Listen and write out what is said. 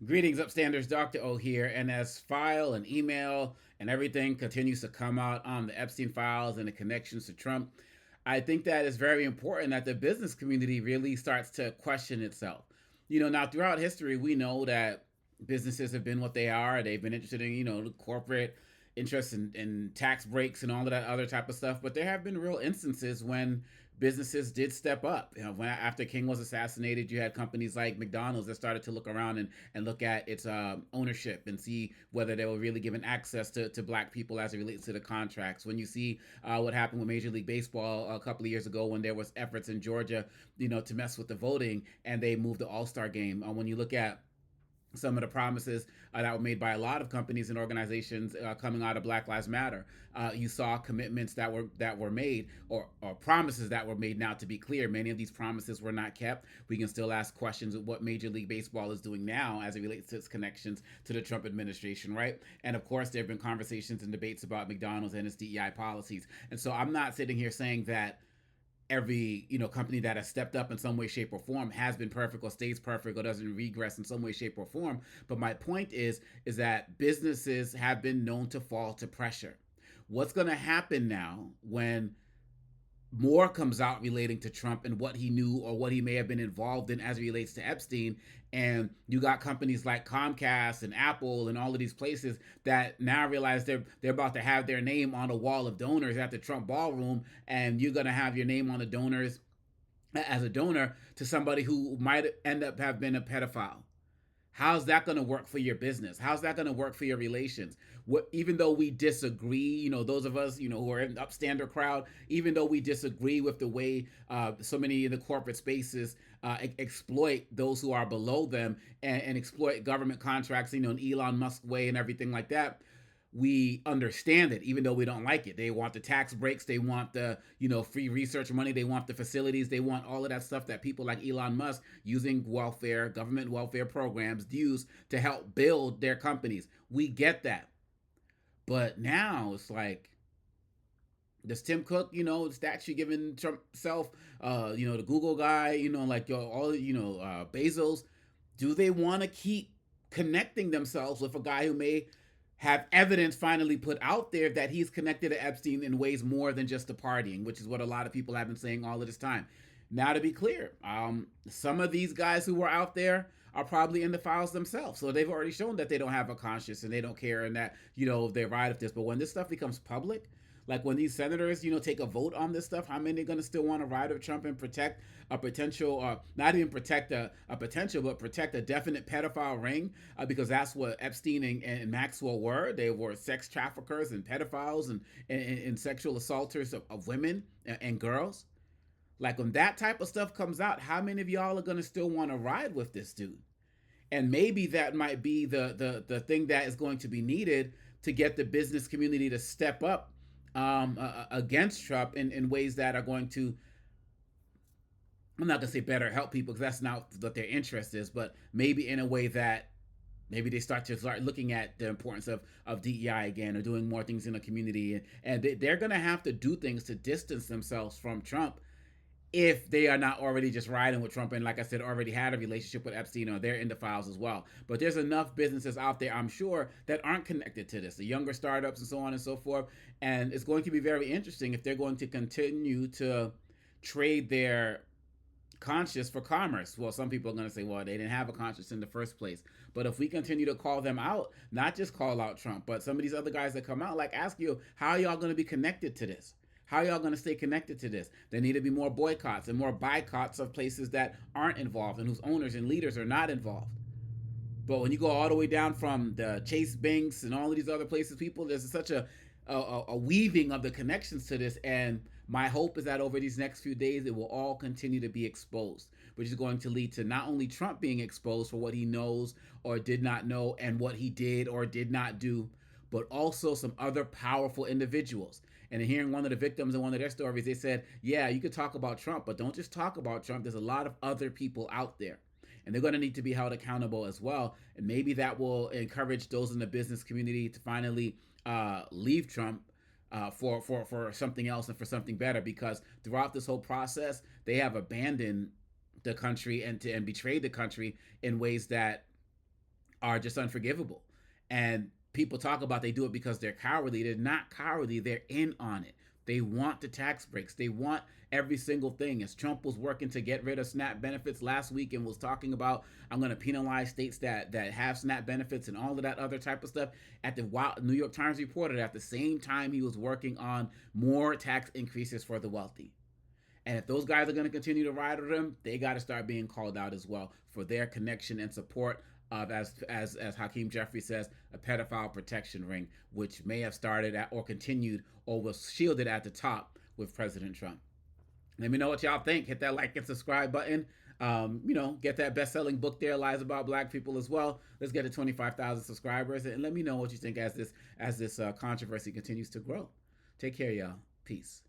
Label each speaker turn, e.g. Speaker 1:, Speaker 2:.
Speaker 1: Greetings, Upstanders. Dr. O here. And as file and email and everything continues to come out on the Epstein files and the connections to Trump, I think that it's very important that the business community really starts to question itself. Now throughout history, we know that businesses have been what they are. They've been interested in, corporate interest in tax breaks and all of that other type of stuff. But there have been real instances when businesses did step up. When after King was assassinated, you had companies like McDonald's that started to look around and look at its ownership and see whether they were really given access to black people as it relates to the contracts. When you see what happened with Major League Baseball a couple of years ago, when there was efforts in Georgia, to mess with the voting, and they moved the All-Star game. When you look at some of the promises that were made by a lot of companies and organizations coming out of Black Lives Matter. You saw commitments that were made, or promises that were made. Now, to be clear, many of these promises were not kept. We can still ask questions of what Major League Baseball is doing now as it relates to its connections to the Trump administration, right? And of course, there have been conversations and debates about McDonald's and its DEI policies. And so I'm not sitting here saying that every company that has stepped up in some way, shape, or form has been perfect or stays perfect or doesn't regress in some way, shape, or form. But my point is that businesses have been known to fall to pressure. What's going to happen now when more comes out relating to Trump and what he knew or what he may have been involved in as it relates to Epstein? And you got companies like Comcast and Apple and all of these places that now realize they're about to have their name on a wall of donors at the Trump ballroom, and you're going to have your name on the donors as a donor to somebody who might end up have been a pedophile. How's that going to work for your business? How's that going to work for your relations? Even though we disagree, those of us, who are in the upstander crowd, even though we disagree with the way so many in the corporate spaces exploit those who are below them and exploit government contracts, in Elon Musk way and everything like that, we understand it, even though we don't like it. They want the tax breaks, they want the free research money, they want the facilities, they want all of that stuff that people like Elon Musk using welfare, government welfare programs use to help build their companies. We get that, but now it's like, does Tim Cook, the statue giving Trump self, the Google guy, like all, Bezos, do they want to keep connecting themselves with a guy who may have evidence finally put out there that he's connected to Epstein in ways more than just the partying, which is what a lot of people have been saying all of this time? Now, to be clear, some of these guys who were out there are probably in the files themselves. So they've already shown that they don't have a conscience and they don't care and that, they ride with this. But when this stuff becomes public, like when these senators, take a vote on this stuff, how many are going to still want to ride with Trump and protect a potential, not even protect a potential, but protect a definite pedophile ring? Because that's what Epstein and Maxwell were. They were sex traffickers and pedophiles and sexual assaulters of women and girls. Like when that type of stuff comes out, how many of y'all are going to still want to ride with this dude? And maybe that might be the thing that is going to be needed to get the business community to step up against Trump in ways that are going to, I'm not going to say better help people because that's not what their interest is, but maybe in a way that maybe they start looking at the importance of DEI again, or doing more things in the community. And they're going to have to do things to distance themselves from Trump if they are not already just riding with Trump and, like I said, already had a relationship with Epstein, or they're in the files as well. But there's enough businesses out there, I'm sure, that aren't connected to this, the younger startups and so on and so forth. And it's going to be very interesting if they're going to continue to trade their conscience for commerce. Well, some people are going to say, well, they didn't have a conscience in the first place. But if we continue to call them out, not just call out Trump, but some of these other guys that come out, like, ask you, how are y'all going to be connected to this? How are y'all going to stay connected to this? There need to be more boycotts and more boycotts of places that aren't involved and whose owners and leaders are not involved. But when you go all the way down from the Chase Banks and all of these other places, people, there's such a weaving of the connections to this. And my hope is that over these next few days, it will all continue to be exposed, which is going to lead to not only Trump being exposed for what he knows or did not know and what he did or did not do, but also some other powerful individuals. And hearing one of the victims in one of their stories, they said, yeah, you could talk about Trump, but don't just talk about Trump. There's a lot of other people out there, and they're going to need to be held accountable as well. And maybe that will encourage those in the business community to finally leave Trump for something else and for something better, because throughout this whole process, they have abandoned the country and betrayed the country in ways that are just unforgivable. And people talk about they do it because they're cowardly. They're not cowardly. They're in on it. They want the tax breaks. They want every single thing. As Trump was working to get rid of SNAP benefits last week and was talking about, I'm going to penalize states that have SNAP benefits and all of that other type of stuff. At the New York Times reported at the same time he was working on more tax increases for the wealthy. And if those guys are going to continue to ride with him, they got to start being called out as well for their connection and support of, as Hakeem Jeffrey says, a pedophile protection ring, which may have started at or continued or was shielded at the top with President Trump. Let me know what y'all think. Hit that like and subscribe button. Get that best-selling book there, Lies About Black People, as well. Let's get to 25,000 subscribers, and let me know what you think as this controversy continues to grow. Take care, y'all. Peace.